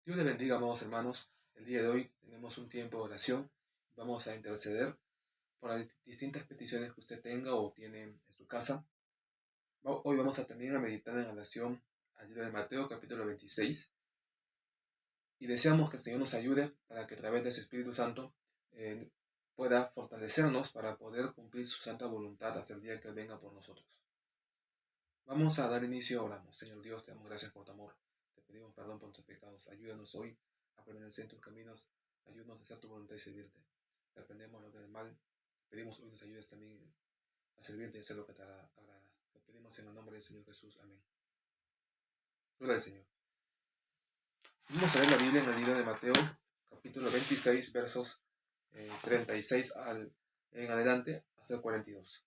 Dios le bendiga, amados hermanos. El día de hoy tenemos un tiempo de oración. Vamos a interceder por las distintas peticiones que usted tenga o tiene en su casa. Hoy vamos a también a meditar en oración al libro de Mateo, capítulo 26. Y deseamos que el Señor nos ayude para que a través de su Espíritu Santo eh, pueda fortalecernos para poder cumplir su santa voluntad hasta el día que Él venga por nosotros. Vamos a dar inicio, oramos. Señor Dios, te damos gracias por tu amor. Te pedimos perdón por nuestros pecados. Ayúdanos hoy a permanecer en tus caminos. Ayúdanos a hacer tu voluntad y servirte. Reprendemos lo que es del mal. Pedimos hoy nos ayudes también a servirte y hacer lo que te agrada. Te pedimos en el nombre del Señor Jesús. Amén. Gloria al Señor. Vamos a leer la Biblia en el libro de Mateo, capítulo 26, versos 36 en adelante hasta el 42.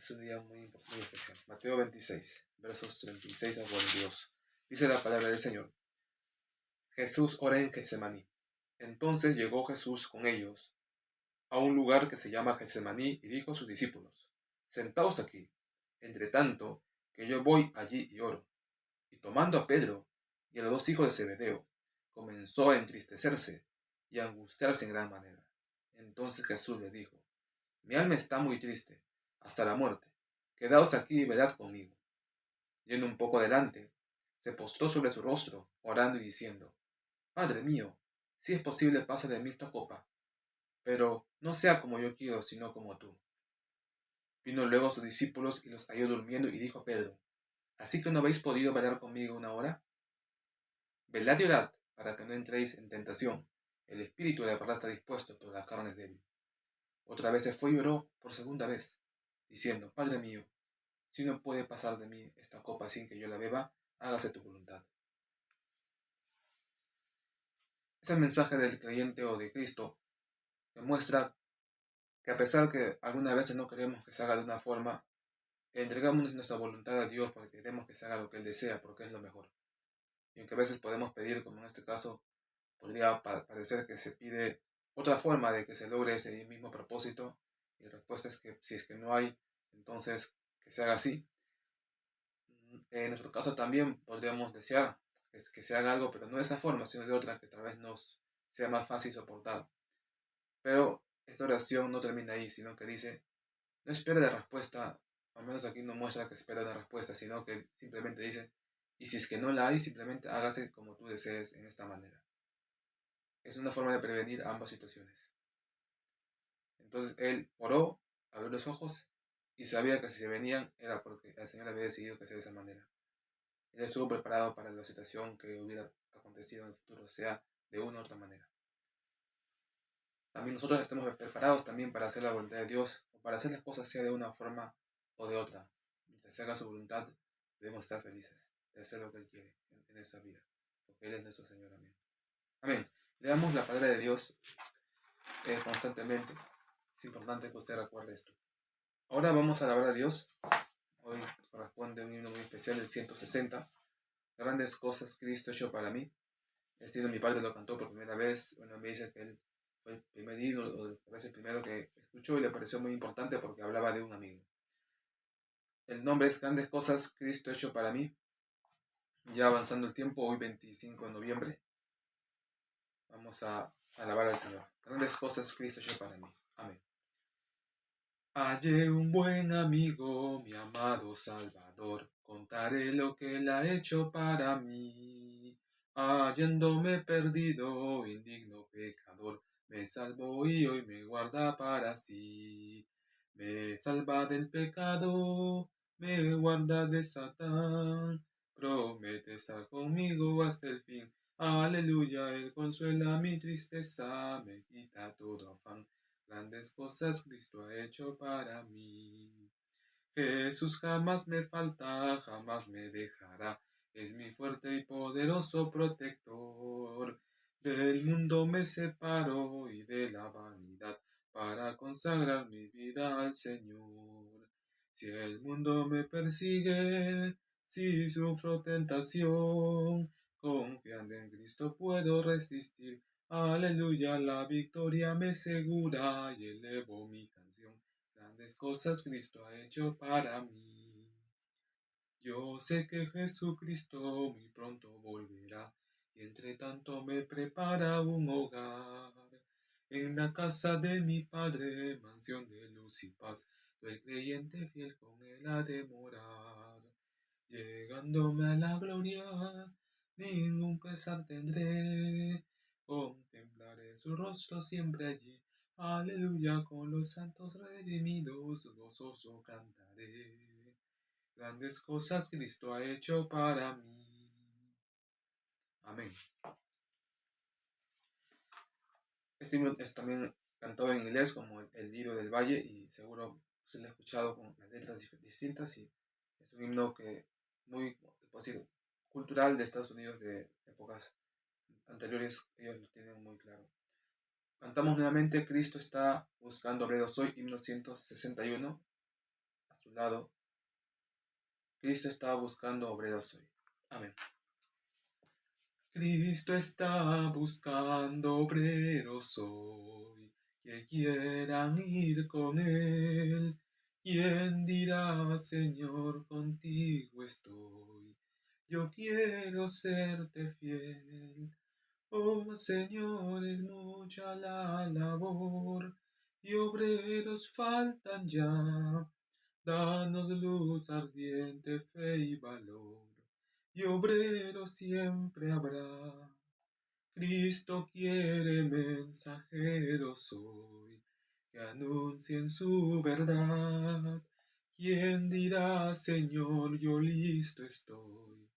Es un día muy especial. Mateo 26, versos 36 al 42. Dice la palabra del Señor. Jesús ora en Getsemaní. Entonces llegó Jesús con ellos a un lugar que se llama Getsemaní y dijo a sus discípulos, sentaos aquí, entre tanto que yo voy allí y oro. Y tomando a Pedro y a los dos hijos de Zebedeo, comenzó a entristecerse y a angustiarse en gran manera. Entonces Jesús les dijo, mi alma está muy triste, hasta la muerte. Quedaos aquí y velad conmigo. Yendo un poco adelante, se postró sobre su rostro, orando y diciendo, Padre mío, si es posible pasa de mí esta copa, pero no sea como yo quiero, sino como tú. Vino luego a sus discípulos y los halló durmiendo y dijo a Pedro, ¿así que no habéis podido velar conmigo una hora? Velad y orad, para que no entréis en tentación. El espíritu de la verdad está dispuesto, pero la carne es débil. Otra vez se fue y oró por segunda vez, diciendo, Padre mío, si no puede pasar de mí esta copa sin que yo la beba, hágase tu voluntad. Es el mensaje del creyente o de Cristo que muestra que a pesar que algunas veces no queremos que se haga de una forma, entregamos nuestra voluntad a Dios porque queremos que se haga lo que Él desea, porque es lo mejor. Y aunque a veces podemos pedir, como en este caso, podría parecer que se pide otra forma de que se logre ese mismo propósito, y la respuesta es que si es que no hay, entonces que se haga así. En nuestro caso también podríamos desear que se haga algo, pero no de esa forma, sino de otra que tal vez nos sea más fácil soportar. Pero esta oración no termina ahí, sino que dice, no espera la respuesta, al menos aquí no muestra que espera una respuesta, sino que simplemente dice, y si es que no la hay, simplemente hágase como tú desees en esta manera. Es una forma de prevenir ambas situaciones. Entonces él oró, abrió los ojos y sabía que si se venían era porque el Señor había decidido que sea de esa manera. Él estuvo preparado para la situación que hubiera acontecido en el futuro, sea de una u otra manera. También nosotros estamos preparados también para hacer la voluntad de Dios, o para hacer las cosas sea de una forma o de otra. Mientras se haga su voluntad, debemos estar felices de hacer lo que Él quiere en esa vida, porque Él es nuestro Señor. Amén. Amén. Leamos la palabra de Dios constantemente. Es importante que usted recuerde esto. Ahora vamos a alabar a Dios. Hoy corresponde un himno muy especial, el 160. Grandes cosas Cristo ha hecho para mí. Este himno mi padre lo cantó por primera vez. Bueno, me dice que él fue el primer himno, o tal vez el primero que escuchó y le pareció muy importante porque hablaba de un amigo. El nombre es Grandes cosas Cristo ha hecho para mí. Ya avanzando el tiempo, hoy 25 de noviembre, vamos a alabar al Señor. Grandes cosas Cristo ha hecho para mí. Amén. Hallé un buen amigo, mi amado Salvador, contaré lo que él ha hecho para mí. Hallándome perdido, indigno pecador, me salvó y hoy me guarda para sí. Me salva del pecado, me guarda de Satán, promete estar conmigo hasta el fin. Aleluya, él consuela mi tristeza, me quita todo afán. Grandes cosas Cristo ha hecho para mí. Jesús jamás me falta, jamás me dejará. Es mi fuerte y poderoso protector. Del mundo me separo y de la vanidad para consagrar mi vida al Señor. Si el mundo me persigue, si sufro tentación, confiando en Cristo puedo resistir. Aleluya, la victoria me segura y elevo mi canción. Grandes cosas Cristo ha hecho para mí. Yo sé que Jesucristo muy pronto volverá, y entre tanto me prepara un hogar. En la casa de mi Padre, mansión de luz y paz, el creyente fiel con él ha de morar. Llegándome a la gloria, ningún pesar tendré, contemplaré su rostro siempre allí. Aleluya, con los santos redimidos, gozoso cantaré. Grandes cosas Cristo ha hecho para mí. Amén. Este himno es también cantado en inglés como el Lirio del Valle, y seguro se lo he escuchado con las letras distintas, y es un himno que muy, puedo decir, cultural de Estados Unidos de épocas anteriores. Ellos lo tienen muy claro. Cantamos nuevamente Cristo está buscando obreros hoy, himno 161, a su lado. Cristo está buscando obreros hoy. Amén. Cristo está buscando obreros hoy que quieran ir con Él. ¿Quién dirá, Señor, contigo estoy? Yo quiero serte fiel. Oh, Señor, es mucha la labor y obreros faltan ya. Danos luz ardiente, fe y valor, y obreros siempre habrá. Cristo quiere mensajeros hoy, que anuncien su verdad. ¿Quién dirá, Señor, yo listo estoy?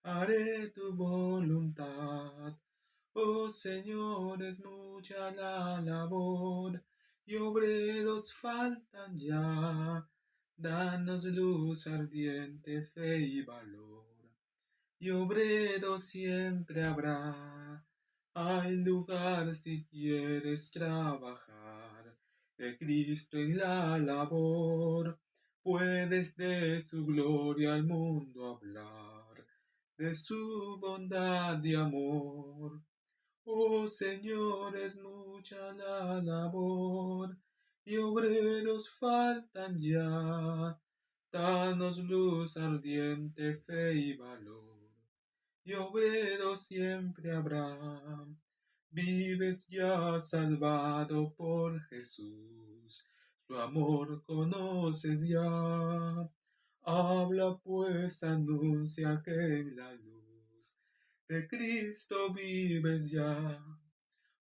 Haré tu voluntad. Oh Señor, es mucha la labor, y obreros faltan ya. Danos luz ardiente, fe y valor, y obreros siempre habrá. Hay lugar si quieres trabajar, de Cristo en la labor. Puedes de su gloria al mundo hablar, de su bondad y amor. Oh Señor, es mucha la labor, y obreros faltan ya. Danos luz ardiente, fe y valor, y obreros siempre habrá. Vives ya salvado por Jesús, su amor conoces ya. Habla pues, anuncia que en la luz de Cristo vives ya.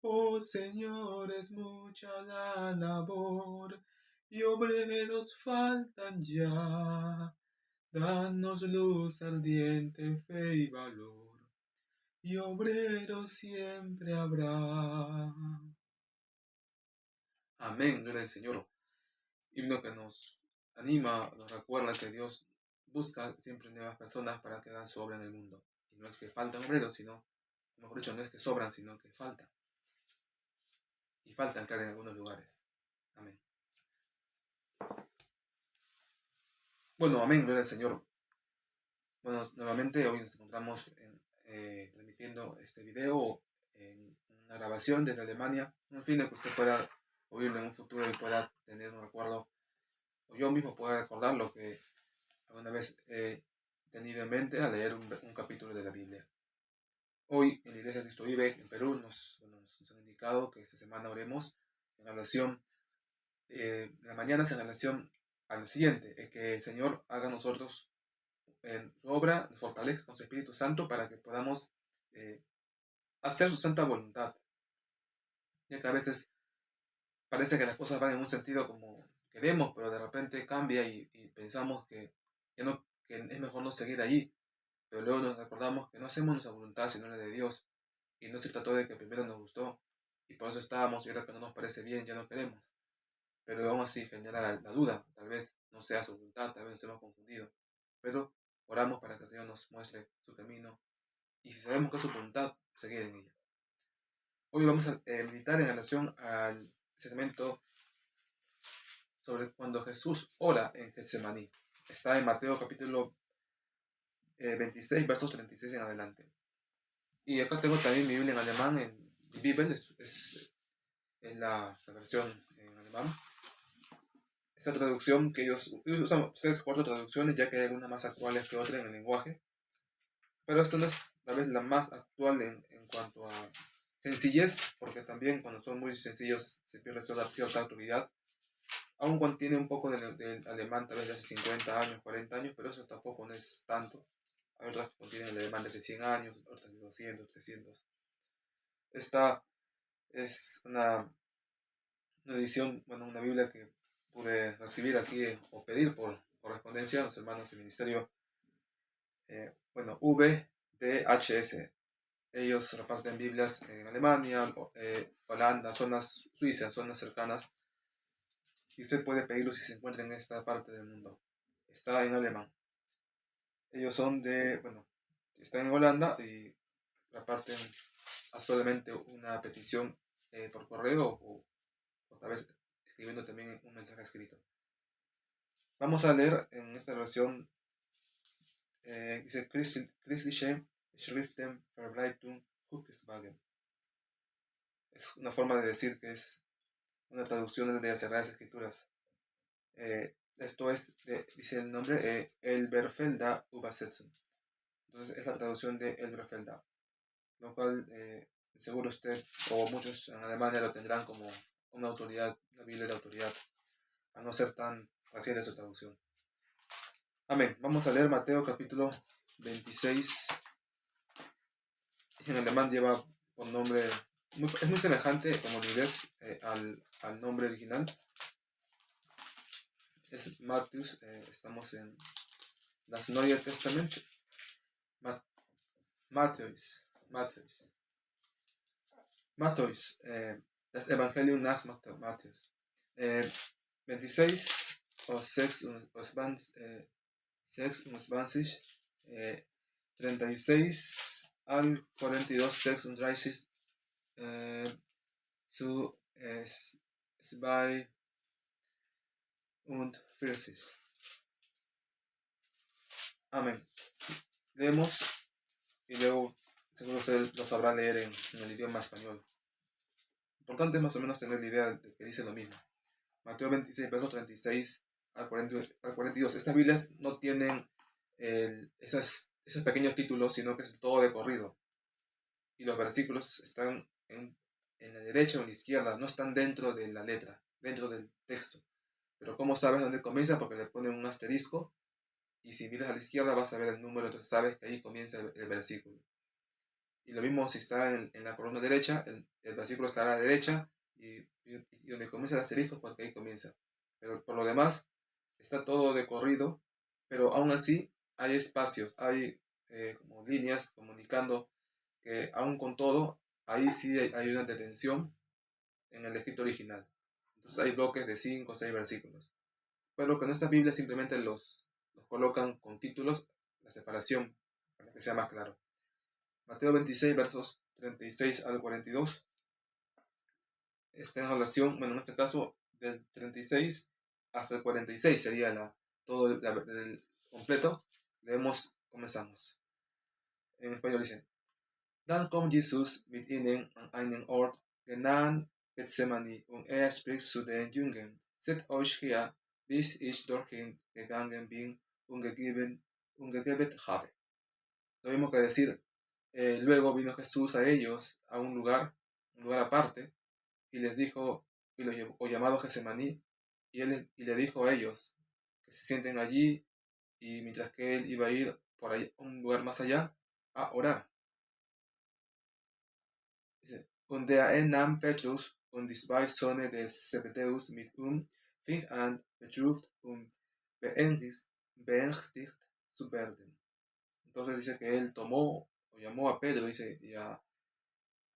Oh Señor, es mucha la labor, y obreros faltan ya. Danos luz ardiente, fe y valor, y obreros siempre habrá. Amén, gloria al Señor. Himno que nos anima, nos recuerda que Dios busca siempre nuevas personas para que hagan su obra en el mundo. Y no es que faltan obreros, sino, mejor dicho, no es que sobran, sino que faltan. Y faltan, claro, en algunos lugares. Amén. Bueno, amén, gloria al Señor. Bueno, nuevamente hoy nos encontramos transmitiendo este video en una grabación desde Alemania, con el fin de que usted pueda oírlo en un futuro y pueda tener un recuerdo, o yo mismo pueda recordar lo que alguna vez he tenido en mente al leer un capítulo de la Biblia. Hoy en la Iglesia Cristo Vive en Perú nos han indicado que esta semana oremos en relación, en la mañana en relación al siguiente, es que el Señor haga nosotros en su obra, nos fortalezca con su Espíritu Santo para que podamos eh, hacer su santa voluntad, ya que a veces parece que las cosas van en un sentido como queremos, pero de repente cambia y pensamos que es mejor no seguir allí, pero luego nos recordamos que no hacemos nuestra voluntad sino la de Dios, y no se trató de que primero nos gustó y por eso estábamos, y ahora que no nos parece bien ya no queremos, pero aún así genera la duda, tal vez no sea su voluntad, tal vez nos hemos confundido, pero oramos para que el Señor nos muestre su camino, y si sabemos que es su voluntad, seguir en ella. Hoy vamos a meditar en relación al segmento sobre cuando Jesús ora en Getsemaní. Está en Mateo capítulo 26, versos 36 en adelante. Y acá tengo también mi Biblia en alemán, en mi Bibel, es la versión en alemán. esta traducción que ellos usan 3 o 4 traducciones, ya que hay algunas más actuales que otras en el lenguaje, pero esta no es tal vez la más actual en cuanto a sencillez, porque también cuando son muy sencillos se pierde cierta autoridad. Aún contiene un poco del alemán tal vez de hace 50 años, 40 años, pero eso tampoco no es tanto. Hay otras que contienen el alemán de hace 100 años, otras de 200, 300. Esta es una edición, bueno, una Biblia que pude recibir aquí o pedir por correspondencia a los hermanos del ministerio, VDHS. Ellos reparten Biblias en Alemania, Holanda, zonas suizas, zonas cercanas, y usted puede pedirlo si se encuentra en esta parte del mundo. Está en alemán. Ellos están en Holanda y reparten solamente una petición por correo o tal vez escribiendo también un mensaje escrito. Vamos a leer en esta versión, dice Christliche Schriften Verbreitung Huckeswagen. Es una forma de decir que es una traducción de las Sagradas Escrituras. Esto es, dice el nombre, Elberfelder Übersetzung. Entonces es la traducción de Elberfelder, lo cual seguro usted o muchos en Alemania lo tendrán como una autoridad, una Biblia de autoridad, a no ser tan reciente su traducción. Amén. Vamos a leer Mateo capítulo 26. En alemán lleva por nombre, es muy semejante como en inglés al nombre original. Es Matthews, estamos en das Neue Testament. Matthäus, das Evangelium nach Matthäus. 26 o 26, 36 al 42, 36 zu 42. Amén. Leemos y luego seguro usted lo sabrá leer en el idioma español. Importante es más o menos tener la idea de que dice lo mismo. Mateo 26, versos 36 al 42. Estas Biblias no tienen esos pequeños títulos, sino que es todo de corrido. Y los versículos están en la derecha o en la izquierda, no están dentro de la letra, dentro del texto. Pero ¿cómo sabes dónde comienza? Porque le ponen un asterisco, y si miras a la izquierda vas a ver el número, entonces sabes que ahí comienza el versículo. Y lo mismo si está en la columna derecha, el versículo estará a la derecha, y donde comienza el asterisco, porque ahí comienza. Pero por lo demás, está todo de corrido, pero aún así hay espacios, hay como líneas comunicando que aún con todo, ahí sí hay una detención en el escrito original. Entonces hay bloques de 5 o 6 versículos. Pero con estas Biblias simplemente los colocan con títulos, la separación, para que sea más claro. Mateo 26, versos 36 al 42. Está en relación, bueno, en este caso, del 36 hasta el 46 sería todo el completo. Comenzamos. En español dice: Dann kommt Jesus mit ihnen an einen Ort, genannt Gethsemane, und spricht zu den Jüngern: Setzt euch hier, bis ich dorthin gegangen bin und gegeben habe. Lo mismo que decir, luego vino Jesús a ellos a un lugar aparte, y les dijo, y lo llevó, o llamado Getsemaní, y le dijo a ellos que se sienten allí, y mientras que él iba a ir por ahí, un lugar más allá, a orar. Dice: Und nahm Petrus und die 2 Söhne des Zebedeus mit fing an, betrübt und beängstigt zu werden. Entonces dice que él tomó o llamó a Pedro, dice, y a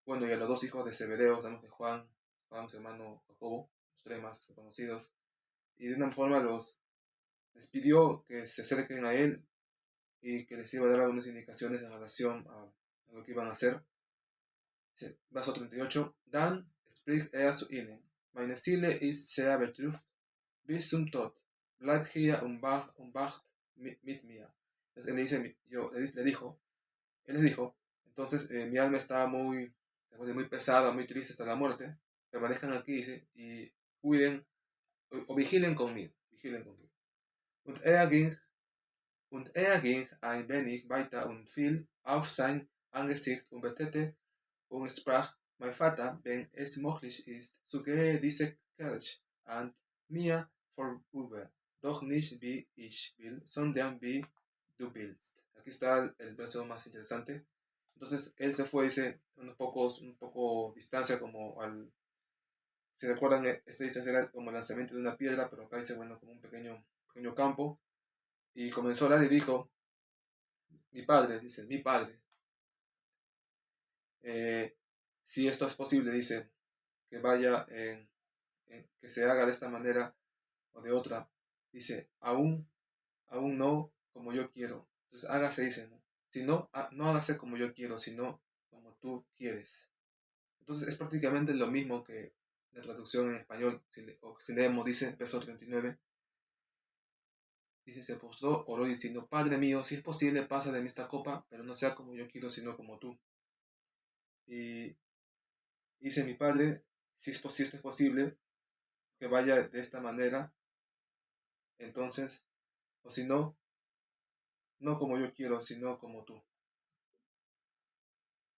los 2 hijos de Zebedeo, sabemos que Juan, su hermano Jacobo, los 3 más conocidos, y de una forma les pidió que se acerquen a él y que les iba a dar algunas indicaciones en relación a lo que iban a hacer. Verso 38. Dann spricht zu ihnen: Meine Seele ist sehr betrübt bis zum Tod. Bleibt hier und wacht mit mir. Entonces él les dijo, entonces mi alma está muy pesada, muy triste hasta la muerte. Permanezcan aquí, dice, y cuiden o vigilen conmigo. vigilen conmigo. Und er ging ein wenig weiter und fiel auf sein Angesicht und betete und sprach, mein Vater, wenn es möglich ist, so gehe diese Kelch an mir vorüber, doch nicht wie ich will, sondern wie du willst. Aquí está el verso más interesante. Entonces él se fue, dice, un poco distancia, como al, si recuerdan, esta distancia era como el lanzamiento de una piedra, pero acá dice, bueno, como un pequeño campo, y comenzó a orar y dijo, mi padre, dice, mi padre, eh, si esto es posible, dice, que vaya que se haga de esta manera o de otra, dice, aún no como yo quiero. Entonces hágase, dice, ¿no? Si no, no hágase como yo quiero, sino como tú quieres. Entonces es prácticamente lo mismo que la traducción en español, si leemos, dice, verso 39, dice, se postró, oró diciendo, Padre mío, si es posible, pasa de mí esta copa, pero no sea como yo quiero, sino como tú. Y dice mi Padre, si esto es posible, que vaya de esta manera, entonces, o si no, no como yo quiero, sino como tú.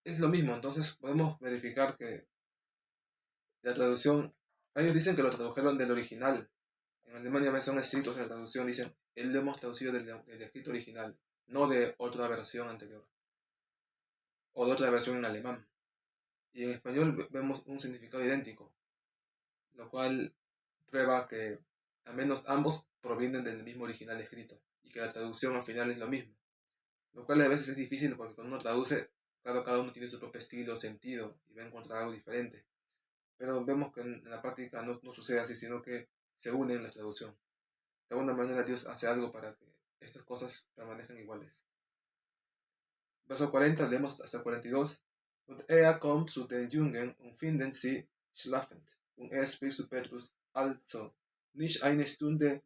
Es lo mismo, entonces podemos verificar que la traducción, ellos dicen que lo tradujeron del original. En Alemania me son escritos en la traducción, dicen, él lo hemos traducido del escrito original, no de otra versión anterior, o de otra versión en alemán. Y en español vemos un significado idéntico, lo cual prueba que al menos ambos provienen del mismo original escrito, y que la traducción al final es lo mismo. Lo cual a veces es difícil porque cuando uno traduce, claro, cada uno tiene su propio estilo, sentido, y va a encontrar algo diferente. Pero vemos que en la práctica no sucede así, sino que se unen la traducción. De alguna manera Dios hace algo para que estas cosas permanezcan iguales. Verso 40, leemos hasta el 42. Und kommt zu den Jungen und finden sie schlafend. Und spricht zu Petrus, also, nicht eine Stunde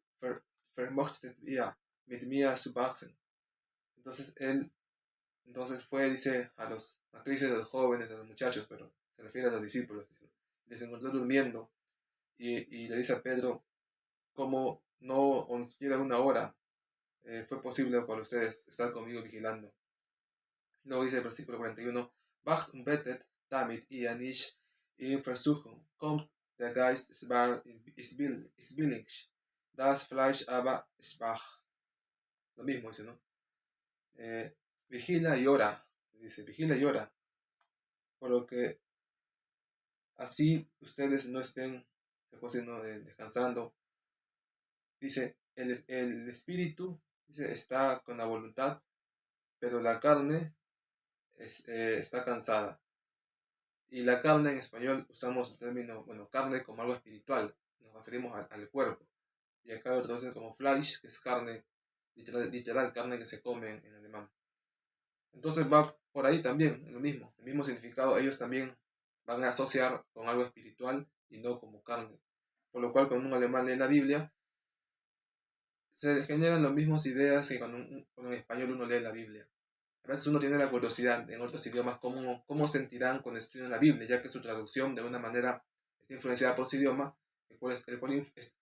vermochtet ihr mit mir zu wachsen. Entonces fue, dice, aquí dice a los jóvenes, a los muchachos, pero se refiere a los discípulos. Dice, les encontró durmiendo y le dice a Pedro, como no os queda una hora, fue posible para ustedes estar conmigo vigilando. Luego dice el versículo 41, Wacht und betet, damit ihr nicht in Versuchung kommt, der Geist ist willig, das Fleisch aber ist schwach. Lo mismo dice, ¿no? Vigila y ora, dice, vigila y ora, por lo que así ustedes no estén descansando. Dice, el espíritu, dice, está con la voluntad, pero la carne está cansada. Y la carne en español usamos el término, bueno, carne como algo espiritual, nos referimos al cuerpo. Y acá lo traducen como Fleisch, que es carne, literal carne que se come en alemán. Entonces va por ahí también, lo mismo, el mismo significado, ellos también van a asociar con algo espiritual y no como carne. Por lo cual cuando un alemán lee la Biblia, se generan las mismas ideas que cuando en español uno lee la Biblia. A veces uno tiene la curiosidad en otros idiomas cómo sentirán cuando estudian la Biblia, ya que su traducción de alguna manera está influenciada por su idioma, el cual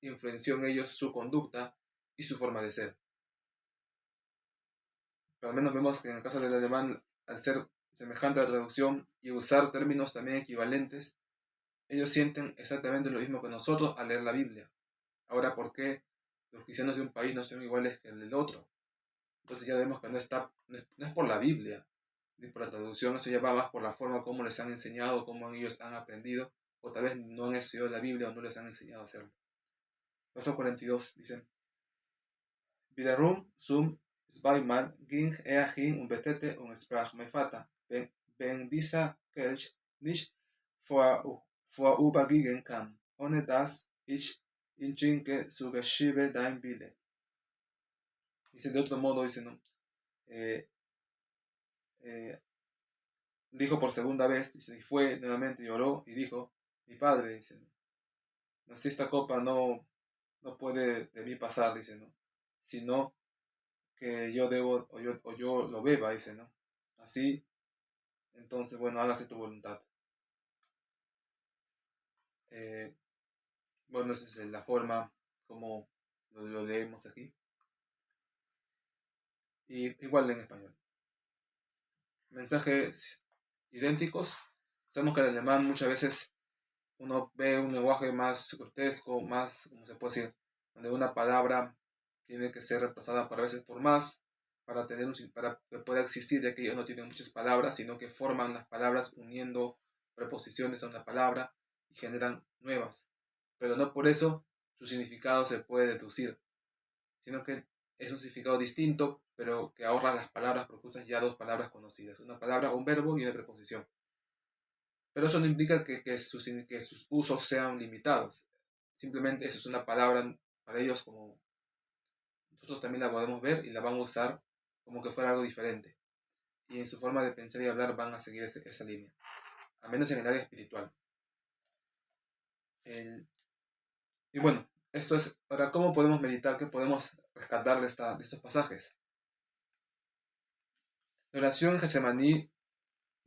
influenció en ellos su conducta y su forma de ser. Pero al menos vemos que en el caso del alemán, al ser semejante a la traducción y usar términos también equivalentes, ellos sienten exactamente lo mismo que nosotros al leer la Biblia. Ahora, ¿por qué los cristianos de un país no son iguales que el del otro? Entonces ya vemos que no es por la Biblia, ni por la traducción, eso ya va más por la forma como les han enseñado, cómo ellos han aprendido, o tal vez no han estudiado la Biblia o no les han enseñado a hacerlo. Verso 42 dice, Wiederum zum zweimal ging hin und betete und sprach, mein Vater, wenn dieser Kelch nicht vorübergehen kann, ohne dass ich ihn trinke, so geschiebe dein Wille. Dice de otro modo, dice, ¿no? Dijo por segunda vez, dice, y fue nuevamente y oró y dijo, mi padre, dice, no, si esta copa no puede de mí pasar, dice, ¿no? Sino que yo debo, o yo lo beba, dice, ¿no? Así, entonces, bueno, hágase tu voluntad. Bueno, esa es la forma como lo leemos aquí. Y igual en español. Mensajes idénticos. Sabemos que en alemán muchas veces uno ve un lenguaje más grotesco, más, ¿cómo se puede decir? Donde una palabra tiene que ser reemplazada por a veces por más, para que pueda existir, ya que ellos no tienen muchas palabras, sino que forman las palabras uniendo preposiciones a una palabra y generan nuevas. Pero no por eso su significado se puede deducir, sino que es un significado distinto, pero que ahorra las palabras porque usas ya dos palabras conocidas, una palabra, un verbo y una preposición. Pero eso no implica que sus usos sean limitados. Simplemente eso es una palabra para ellos como nosotros también la podemos ver y la van a usar como que fuera algo diferente. Y en su forma de pensar y hablar van a seguir esa línea. Al menos en el área espiritual. El, y bueno, esto es, ahora, ¿cómo podemos meditar? ¿Qué podemos rescatar de estos pasajes? La oración en Getsemaní.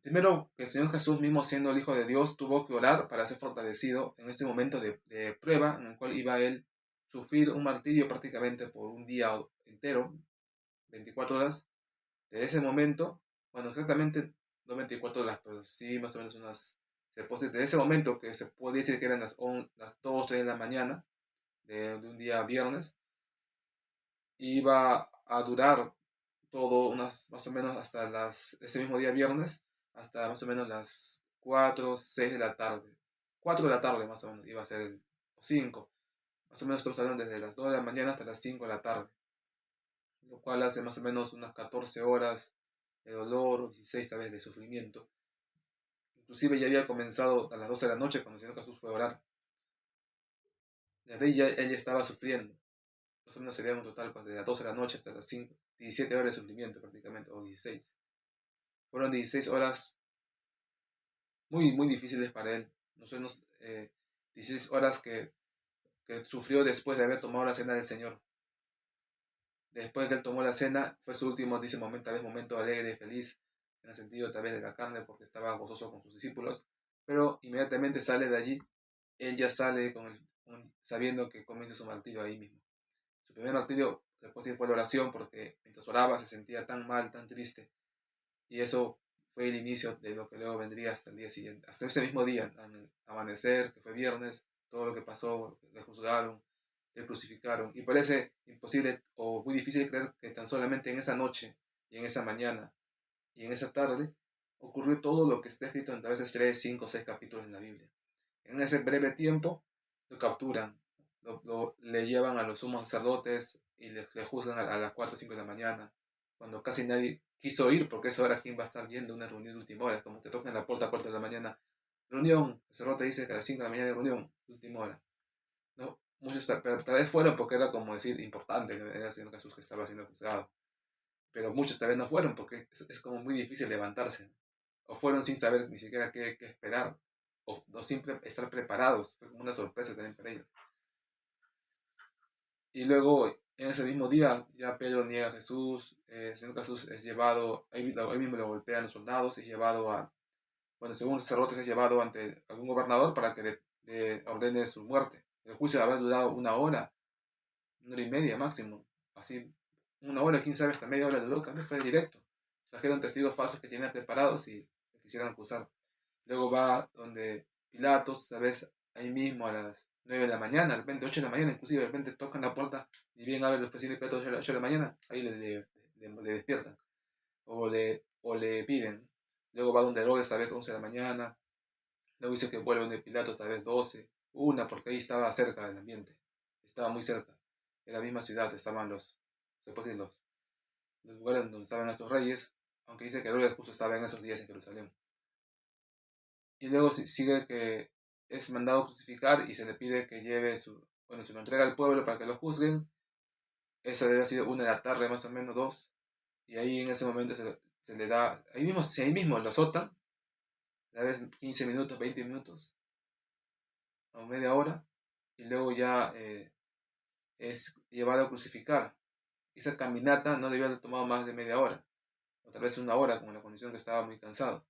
Primero, que el Señor Jesús, mismo siendo el Hijo de Dios, tuvo que orar para ser fortalecido en este momento de prueba en el cual iba él a sufrir un martirio prácticamente por un día entero, 24 horas. De ese momento, bueno, exactamente no 24 horas, pero sí más o menos unas... De ese momento, que se puede decir que eran las 2 o 3 de la mañana de un día viernes, iba a durar todo más o menos hasta ese mismo día viernes, hasta más o menos las 4 6 de la tarde. 4 de la tarde más o menos, iba a ser o 5. Más o menos estamos hablando desde las 2 de la mañana hasta las 5 de la tarde. Lo cual hace más o menos unas 14 horas de dolor o 16 tal vez de sufrimiento. Inclusive ya había comenzado a las 12 de la noche cuando el Señor Jesús fue a orar. Desde ahí ya él ya estaba sufriendo. Más o menos sería un total pues, de las 12 de la noche hasta las 5, 17 horas de sufrimiento prácticamente, o 16. Fueron 16 horas muy, muy difíciles para él. Nosotros, 16 horas que sufrió después de haber tomado la cena del Señor. Después que él tomó la cena, fue su último, dice, momento, tal vez momento alegre y feliz, en el sentido tal vez de la carne, porque estaba gozoso con sus discípulos. Pero inmediatamente sale de allí, él ya sale sabiendo que comienza su martirio ahí mismo. Su primer martirio, después sí fue la oración, porque mientras oraba se sentía tan mal, tan triste. Y eso fue el inicio de lo que luego vendría hasta el día siguiente, hasta ese mismo día, al amanecer, que fue viernes, todo lo que pasó, le juzgaron, le crucificaron. Y parece imposible o muy difícil creer que tan solamente en esa noche y en esa mañana y en esa tarde ocurrió todo lo que está escrito en a veces 3, 5, 6 capítulos en la Biblia. En ese breve tiempo lo capturan, le llevan a los sumos sacerdotes y le juzgan a las 4 o 5 de la mañana, cuando casi nadie quiso ir, porque esa hora quién va a estar yendo a una reunión de última hora, como te tocan la puerta a 4 de la mañana, reunión, el sacerdote dice que a las 5 de la mañana hay reunión, última hora. ¿No? Muchos tal vez fueron porque era como decir importante, ¿no? Era el Señor Jesús que estaba siendo juzgado, pero muchos tal vez no fueron porque es como muy difícil levantarse, o fueron sin saber ni siquiera qué esperar, o sin estar preparados, fue como una sorpresa también para ellos. Y luego, en ese mismo día, ya Pedro niega a Jesús, el Señor Jesús es llevado, ahí mismo lo golpean los soldados, es llevado bueno, según los sacerdotes es llevado ante algún gobernador para que le ordene su muerte. El juicio habrá durado una hora y media máximo, así, una hora, quién sabe, hasta media hora duró, también fue directo. Trajeron testigos falsos que tenían preparados y le quisieran acusar. Luego va donde Pilatos, ¿sabes? Ahí mismo a las 9 de la mañana, de repente 8 de la mañana, inclusive de repente tocan la puerta y bien abre los oficina de Pilatos a las 8 de la mañana, ahí le despiertan o le piden. Luego va donde Herodes, a veces 11 de la mañana, luego dice que vuelve donde Pilatos, a veces 12, una, porque ahí estaba cerca del ambiente, estaba muy cerca, en la misma ciudad estaban se puede decir, los lugares donde estaban estos reyes, aunque dice que Herodes justo estaba en esos días en Jerusalén. Y luego sigue que es mandado crucificar y se le pide que lleve bueno, se lo entrega al pueblo para que lo juzguen. Eso debe haber sido 1 de la tarde, más o menos 2. Y ahí en ese momento se le da, ahí mismo lo azotan, a veces 15 minutos, 20 minutos, o media hora. Y luego ya es llevado a crucificar. Esa caminata no debió haber tomado más de media hora, o tal vez una hora, con la condición que estaba muy cansado.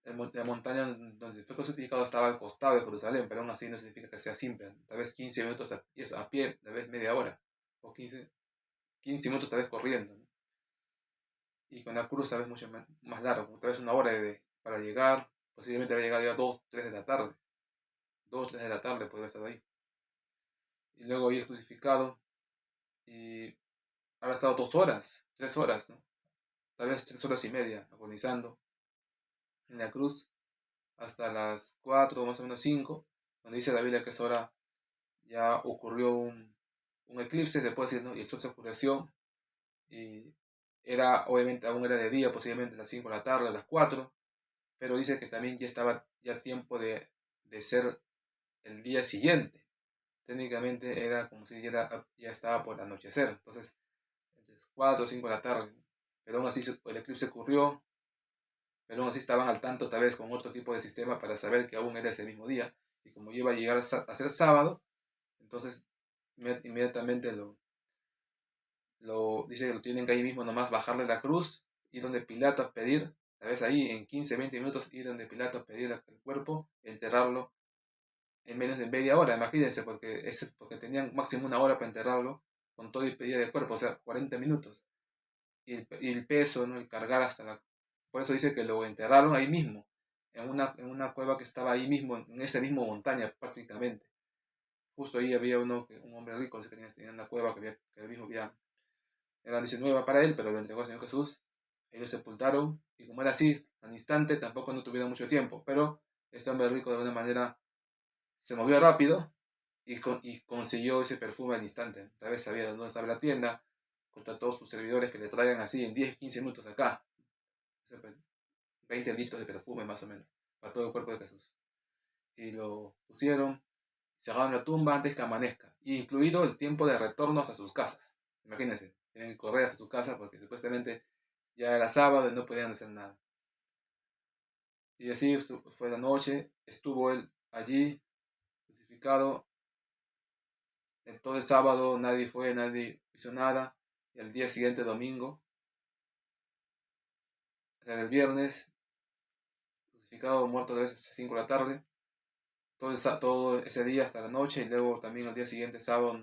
la montaña donde fue crucificado estaba al costado de Jerusalén, pero aún así no significa que sea simple. Tal vez 15 minutos a pie, tal vez media hora, o 15 minutos tal vez corriendo, ¿no? Y con la cruz tal vez mucho más largo, tal vez una hora para llegar, posiblemente había llegado ya 2, 3 de la tarde, 2, 3 de la tarde podría estar ahí. Y luego ahí es crucificado y habrá estado 2 horas, 3 horas, ¿no? Tal vez 3 horas y media agonizando en la cruz hasta las 4, más o menos 5, donde dice la Biblia que esa hora ya ocurrió un eclipse, se puede decir, ¿no? Y el sol se oscureció y obviamente aún era de día, posiblemente a las 5 de la tarde, a las 4, pero dice que también ya estaba ya tiempo de ser el día siguiente. Técnicamente era como si ya estaba por anochecer, entonces entre 4 o 5 de la tarde, ¿no? Pero aún así el eclipse ocurrió, pero aún así estaban al tanto tal vez con otro tipo de sistema para saber que aún era ese mismo día, y como iba a llegar a ser sábado, entonces inmediatamente dice que lo tienen que ahí mismo nomás bajarle la cruz, ir donde Pilato a pedir, tal vez ahí en 15, 20 minutos, ir donde Pilato a pedir el cuerpo, enterrarlo en menos de media hora, imagínense, porque tenían máximo una hora para enterrarlo, con todo y pedida de cuerpo, o sea, 40 minutos. Y el peso, ¿no? El cargar hasta la... Por eso dice que lo enterraron ahí mismo, en una cueva que estaba ahí mismo, en esa misma montaña prácticamente. Justo ahí había un hombre rico que tenía una cueva que él mismo era, dice, nueva para él, pero lo entregó al Señor Jesús. Ellos lo sepultaron, y como era así, al instante, tampoco no tuvieron mucho tiempo, pero este hombre rico de alguna manera se movió rápido y consiguió ese perfume al instante. Tal vez sabía dónde estaba la tienda, contra todos sus servidores que le traigan así en 10, 15 minutos acá. 20 litros de perfume más o menos, para todo el cuerpo de Jesús. Y lo pusieron, cerraron la tumba antes que amanezca, incluido el tiempo de retorno a sus casas. Imagínense, tienen que correr hasta su casa porque supuestamente ya era sábado y no podían hacer nada. Y así fue la noche, estuvo él allí, crucificado. En todo el sábado nadie fue, nadie hizo nada. Y el día siguiente, domingo, era el viernes, crucificado, muerto de veces a las 5 de la tarde. Todo ese día hasta la noche, y luego también el día siguiente, sábado,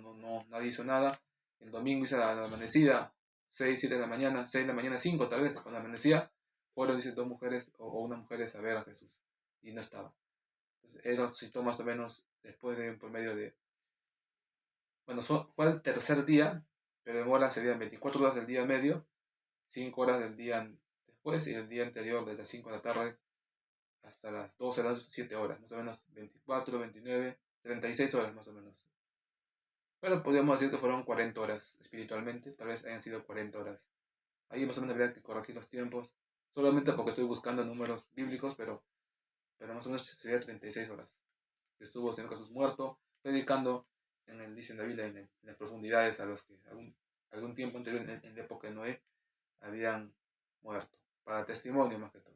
nadie hizo nada. El domingo hizo la amanecida, 6 7 de la mañana, 6 de la mañana, 5 tal vez, cuando amanecía, fueron, dice, dos mujeres o una mujer a ver a Jesús, y no estaba. Entonces, él resucitó más o menos después de un promedio de, bueno, fue el tercer día, pero en horas serían 24 horas del día medio, 5 horas del día después, y el día anterior, desde las 5 de la tarde hasta las 12 de la noche, 7 horas, más o menos 24, 29, 36 horas más o menos. Pero podríamos decir que fueron 40 horas espiritualmente, tal vez hayan sido 40 horas. Ahí más o menos habría que corregir los tiempos, solamente porque estoy buscando números bíblicos, pero más o menos sería 36 horas. Estuvo el Señor Jesús muerto, predicando, dice en la Biblia, en las profundidades a los que algún tiempo anterior, en la época de Noé, habían muerto, para testimonio más que todo.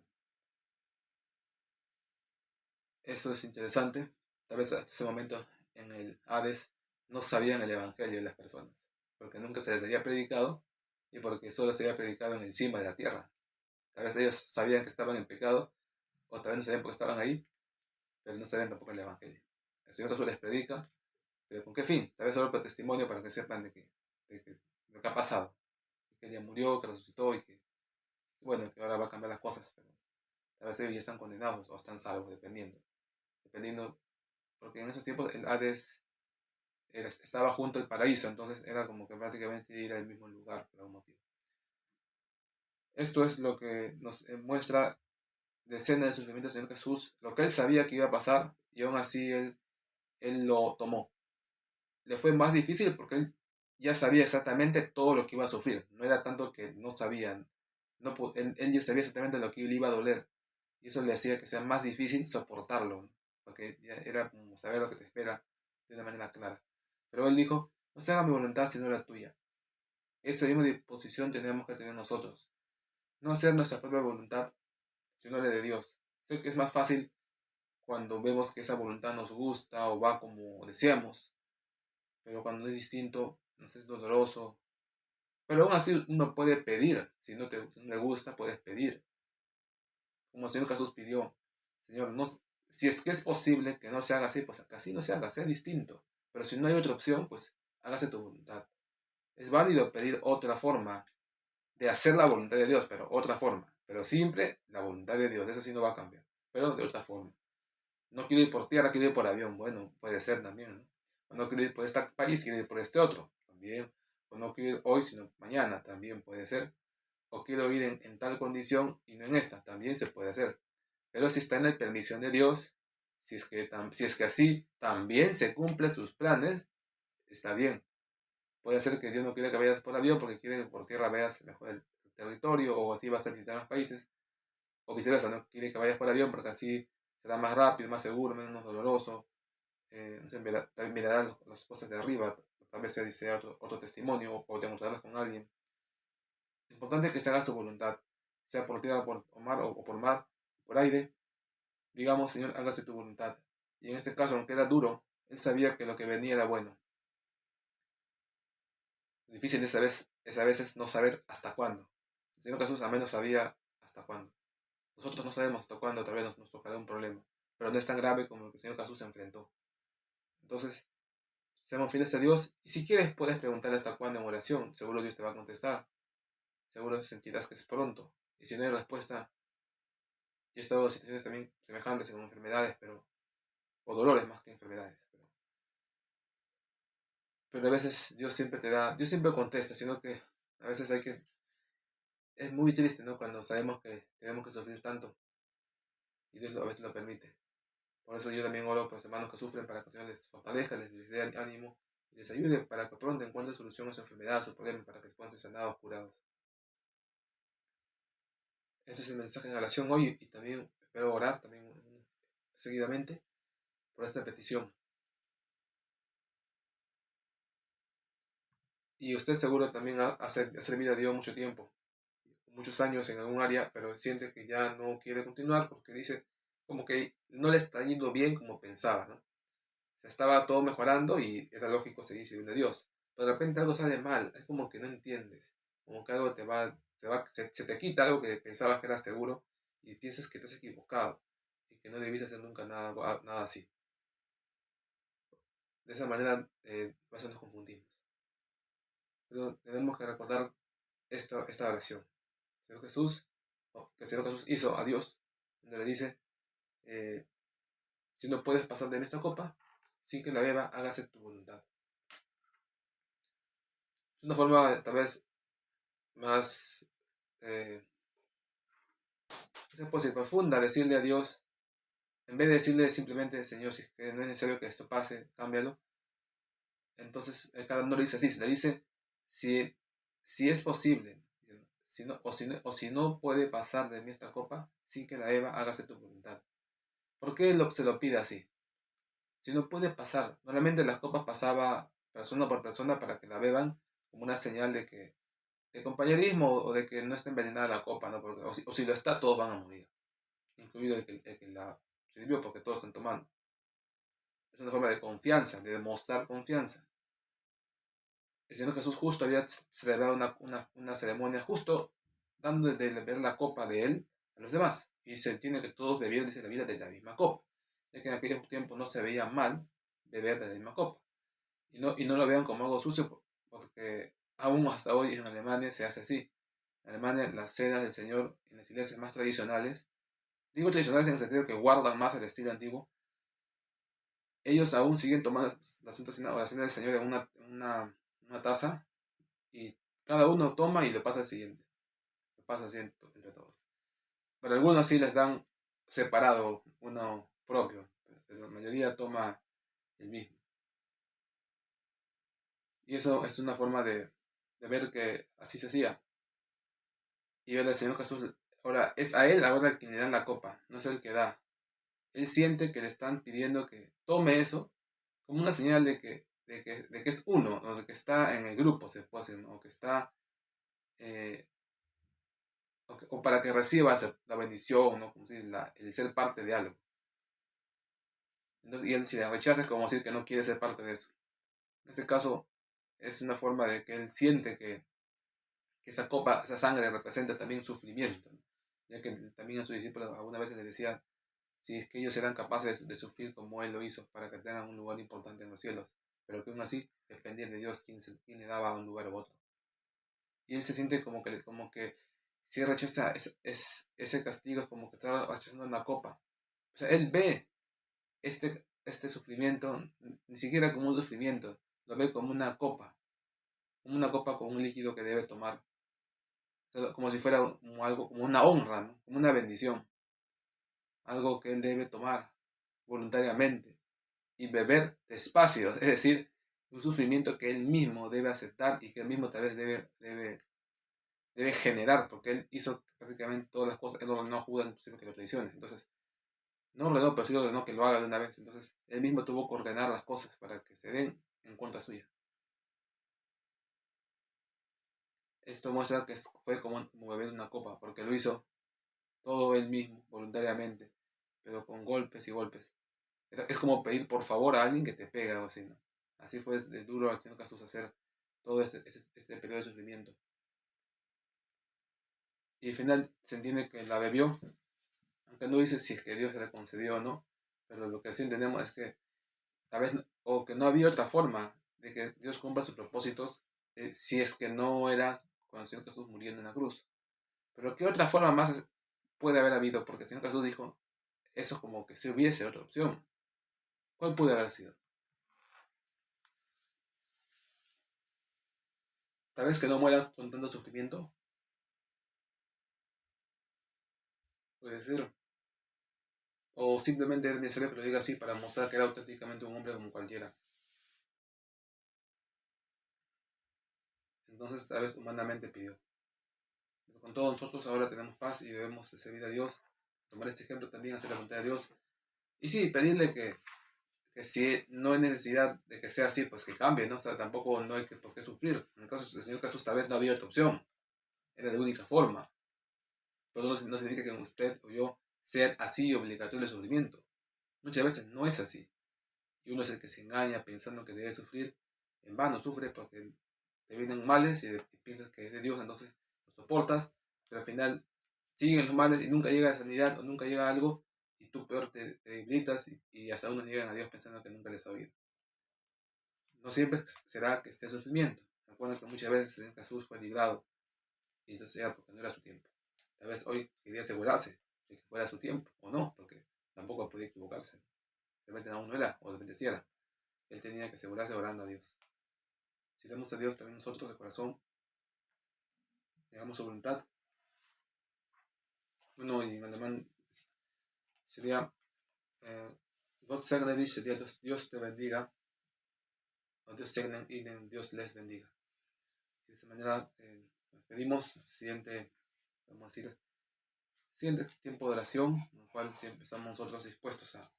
Eso es interesante. Tal vez hasta ese momento en el Hades no sabían el Evangelio de las personas, porque nunca se les había predicado y porque solo se había predicado en el cima de la tierra. Tal vez ellos sabían que estaban en pecado, o tal vez no sabían por qué estaban ahí, pero no sabían tampoco el Evangelio. El Señor Jesús les predica, pero ¿con qué fin? Tal vez solo para testimonio, para que sepan de lo que ha pasado. Que ella murió, que resucitó y que, bueno, que ahora va a cambiar las cosas, pero tal vez ellos ya están condenados o están salvos, dependiendo, porque en esos tiempos el Hades estaba junto al paraíso, entonces era como que prácticamente ir al mismo lugar por algún motivo. Esto es lo que nos muestra la escena del sufrimiento del Señor Jesús, lo que él sabía que iba a pasar y aún así él lo tomó. Le fue más difícil porque él ya sabía exactamente todo lo que iba a sufrir, no era tanto que no sabían, no, él ya sabía exactamente lo que le iba a doler y eso le hacía que sea más difícil soportarlo, ¿no? Porque ya era como saber lo que te espera de una manera clara. Pero él dijo, no se haga mi voluntad sino la tuya. Esa misma disposición tenemos que tener nosotros. No hacer nuestra propia voluntad, sino la de Dios. Sé que es más fácil cuando vemos que esa voluntad nos gusta o va como deseamos, pero cuando es distinto, nos es doloroso. Pero aún así uno puede pedir, si no le gusta, puedes pedir. como el Señor Jesús pidió, Señor, no, si es que es posible que no se haga así, pues que así no se haga, sea distinto. Pero si no hay otra opción, pues hágase tu voluntad. Es válido pedir otra forma de hacer la voluntad de Dios, pero otra forma. Pero siempre la voluntad de Dios, eso sí no va a cambiar, pero de otra forma. No quiero ir por tierra, quiero ir por avión. Bueno, puede ser también, ¿no? O no quiero ir por este país, quiero ir por este otro. También. O no quiero ir hoy, sino mañana. También puede ser. O quiero ir en tal condición y no en esta. También se puede hacer. Pero si está en la permisión de Dios, si es que así también se cumplen sus planes, está bien. Puede ser que Dios no quiera que vayas por avión porque quiere que por tierra veas mejor el territorio o así vas a visitar los países. O viceversa, no quiere que vayas por avión porque así será más rápido, más seguro, menos doloroso. No sé, también mirarás las cosas de arriba, tal vez sea otro testimonio o te encontrarás con alguien. Lo importante es que se haga su voluntad, sea por tierra por mar o por mar, por aire. Digamos, Señor, hágase tu voluntad. Y en este caso, aunque era duro, él sabía que lo que venía era bueno. Lo difícil es a veces no saber hasta cuándo. El Señor Jesús al menos sabía hasta cuándo. Nosotros no sabemos hasta cuándo tal vez nos tocará un problema, pero no es tan grave como lo que el Señor Jesús se enfrentó. Entonces, seamos fieles a Dios y si quieres puedes preguntarle hasta cuándo en oración. Seguro Dios te va a contestar. Seguro sentirás que es pronto. Y si no hay respuesta, yo he estado en situaciones también semejantes con enfermedades, o dolores más que enfermedades. Pero a veces Dios siempre Dios siempre contesta, sino que a veces es muy triste, ¿no? Cuando sabemos que tenemos que sufrir tanto y Dios a veces lo permite. Por eso yo también oro por los hermanos que sufren para que el Señor les fortalezca, les dé ánimo y les ayude para que pronto encuentren solución a su enfermedad, a su problema, para que puedan ser sanados, curados. Este es el mensaje en oración hoy y también espero orar también seguidamente por esta petición. Y usted seguro también ha servido a Dios mucho tiempo, muchos años en algún área, pero siente que ya no quiere continuar porque dice como que no le está yendo bien como pensaba, ¿no? Se estaba todo mejorando y era lógico seguir sirviendo a Dios. Pero de repente algo sale mal, es como que no entiendes, como que algo se te quita algo que pensabas que era seguro y piensas que te has equivocado y que no debiste hacer nunca nada así. De esa manera, a veces nos confundimos. Pero tenemos que recordar esta oración. Señor Jesús, que el Señor Jesús hizo a Dios, donde le dice, eh, si no puedes pasar de esta copa, sin que la beba, hágase tu voluntad. Es una forma tal vez más, eh, no sé, profunda, decirle a Dios, en vez de decirle simplemente, Señor, si es que no es necesario que esto pase, cámbialo. Entonces, cada uno lo dice así, le dice, si, si es posible, o si no puede pasar de mí esta copa, sin que la beba, hágase tu voluntad. ¿Por qué se lo pide así? Si no puede pasar, normalmente las copas pasaba persona por persona para que la beban como una señal de compañerismo o de que no está envenenada la copa, ¿no? Porque, o si lo está, todos van a morir, incluido el que la sirvió, porque todos están tomando. Es una forma de confianza, de demostrar confianza. El Señor Jesús justo había celebrado una ceremonia justo dando de beber la copa de él a los demás. Y se entiende que todos bebieron, dice la vida, de la misma copa. Es que en aquellos tiempos no se veía mal beber de la misma copa. Y no lo vean como algo sucio, porque aún hasta hoy en Alemania se hace así. En Alemania las cenas del Señor en las iglesias más tradicionales, digo tradicionales en el sentido que guardan más el estilo antiguo, ellos aún siguen tomando la Santa Cena o la Cena del Señor en una taza y cada uno toma y le pasa al siguiente. Lo pasa así entre todos. Pero algunos sí les dan separado, uno propio, pero la mayoría toma el mismo. Y eso es una forma de ver que así se hacía. Y ver al Señor Jesús, ahora es a Él ahora el quien le dan la copa, no es el que da. Él siente que le están pidiendo que tome eso como una señal de que es uno, o de que está en el grupo, se puede decir, ¿no? O que está, eh, o para que reciba la bendición, ¿no? Como decir, el ser parte de algo. Entonces, y él si la rechaza es como decir que no quiere ser parte de eso. En este caso, es una forma de que él siente que esa copa, esa sangre representa también sufrimiento, ¿no? ya que también a sus discípulos algunas veces les decía si es que ellos eran capaces de sufrir como Él lo hizo para que tengan un lugar importante en los cielos, pero que aún así dependía de Dios quién le daba un lugar u otro. Y Él se siente como que si él rechaza ese castigo es como que está rechazando una copa. O sea, Él ve este sufrimiento ni siquiera como un sufrimiento, lo ve como una copa con un líquido que debe tomar, o sea, como si fuera como algo, como una honra, ¿no? Como una bendición, algo que Él debe tomar voluntariamente y beber despacio, es decir, un sufrimiento que Él mismo debe aceptar y que Él mismo tal vez debe generar, porque Él hizo prácticamente todas las cosas, Él ordenó a Judas que lo traicione, entonces no ordenó, pero sí ordenó que lo haga de una vez. Entonces, él mismo tuvo que ordenar las cosas para que se den en cuenta suya. Esto muestra que fue como beber una copa, porque lo hizo todo él mismo, voluntariamente, pero con golpes y golpes. Es como pedir por favor a alguien que te pega, algo así, ¿no? Así fue de duro al Señor Jesús hacer todo este periodo de sufrimiento. Y al final se entiende que la bebió, aunque no dice si es que Dios se la concedió o no, pero lo que sí entendemos es que tal vez, o que no había otra forma de que Dios cumpla sus propósitos si es que no era con el Señor Jesús muriendo en la cruz. Pero ¿qué otra forma más puede haber habido? Porque el Señor Jesús dijo, eso como que si hubiese otra opción. ¿Cuál puede haber sido? Tal vez que no muera con tanto sufrimiento, puede ser. O simplemente era necesario que lo diga así para mostrar que era auténticamente un hombre como cualquiera. Entonces tal vez humanamente pidió. Pero con todos nosotros ahora tenemos paz y debemos servir a Dios. Tomar este ejemplo también, hacer la voluntad de Dios. Y sí, pedirle que si no hay necesidad de que sea así, pues que cambie, ¿no? O sea, tampoco no hay que, por qué sufrir. En el caso del Señor Jesús tal vez no había otra opción. Era la única forma. Pero no significa que usted o yo sea así obligatorio el sufrimiento. Muchas veces no es así. Y uno es el que se engaña pensando que debe sufrir. En vano sufre porque te vienen males y piensas que es de Dios, entonces lo soportas. Pero al final siguen los males y nunca llega a sanidad o nunca llega a algo. Y tú peor te debilitas y hasta unos llegan a Dios pensando que nunca les ha oído. No siempre será que esté sufrimiento. Recuerden que muchas veces Jesús fue librado y entonces era porque no era su tiempo. Tal vez hoy quería asegurarse de que fuera su tiempo o no, porque tampoco podía equivocarse. De repente aún no era, o de repente sí era. Él tenía que asegurarse orando a Dios. Si damos a Dios también nosotros de corazón, hagamos su voluntad. Bueno, y en alemán sería Gott segne dich, sería Dios te bendiga, o Dios segne y Dios les bendiga. Y de esta manera nos pedimos el siguiente, vamos a decir, siguiente tiempo de oración, en el cual siempre estamos nosotros dispuestos a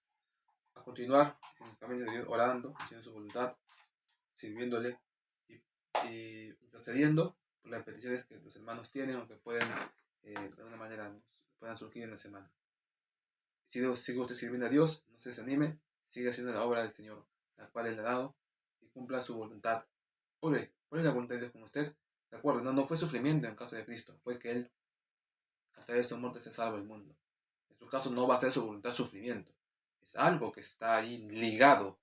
continuar en el camino de Dios, orando, haciendo su voluntad, sirviéndole y intercediendo por las peticiones que los hermanos tienen o que pueden, de alguna manera, puedan surgir en la semana. Si sigue usted sirviendo a Dios, no se desanime, sigue haciendo la obra del Señor, la cual Él le ha dado, y cumpla su voluntad. Ore, ¿cuál es la voluntad de Dios con usted? Recuerde, no fue sufrimiento en el caso de Cristo, fue que Él, a través de su muerte, se salva el mundo. En su caso no va a ser su voluntad sufrimiento. Es algo que está ahí ligado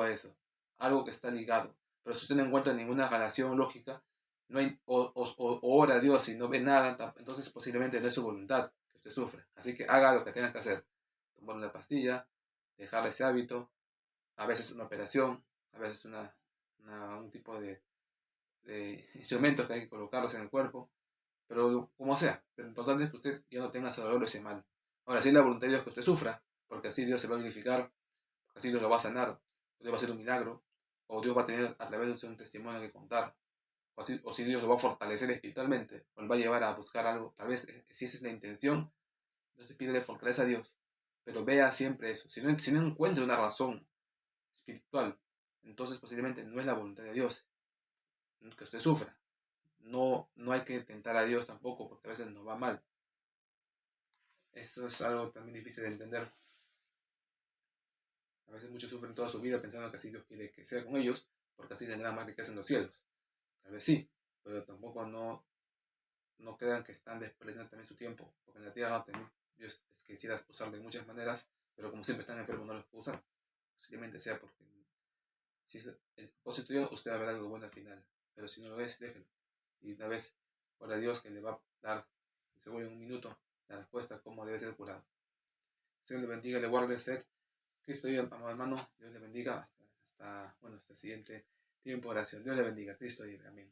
a eso. Algo que está ligado. Pero si usted no encuentra ninguna relación lógica, no hay, o ora a Dios y no ve nada, entonces posiblemente no es su voluntad que usted sufre. Así que haga lo que tenga que hacer. Tomar una pastilla, dejar ese hábito, a veces una operación, a veces un tipo de instrumentos que hay que colocarlos en el cuerpo, pero como sea, lo importante es que usted ya no tenga ese dolor o ese mal. Ahora, si es la voluntad de Dios que usted sufra, porque así Dios se va a glorificar, porque así Dios lo va a sanar, Dios va a hacer un milagro, o Dios va a tener a través de usted un testimonio que contar, o si Dios lo va a fortalecer espiritualmente, o lo va a llevar a buscar algo, tal vez si esa es la intención, entonces pídele fortaleza a Dios, pero vea siempre eso. Si no encuentra una razón espiritual, entonces posiblemente no es la voluntad de Dios que usted sufra. No hay que tentar a Dios tampoco, porque a veces nos va mal. Esto es algo también difícil de entender. A veces muchos sufren toda su vida pensando que así Dios quiere que sea con ellos, porque así tendrán más riqueza en los cielos. Tal vez sí, pero tampoco no crean que están desperdiciando también su tiempo, porque en la tierra también Dios quisiera usar de muchas maneras, pero como siempre están enfermos no los puede usar. Posiblemente sea porque si es el propósito de Dios, usted va a ver algo bueno al final, pero si no lo es, déjelo. Y una vez, ora a Dios que le va a dar, seguro en un minuto, la respuesta a cómo debe ser curado. Señor le bendiga, le guarde a usted. Cristo vive, amado hermano. Dios le bendiga hasta el siguiente tiempo de oración. Dios le bendiga. Cristo vive. Amén.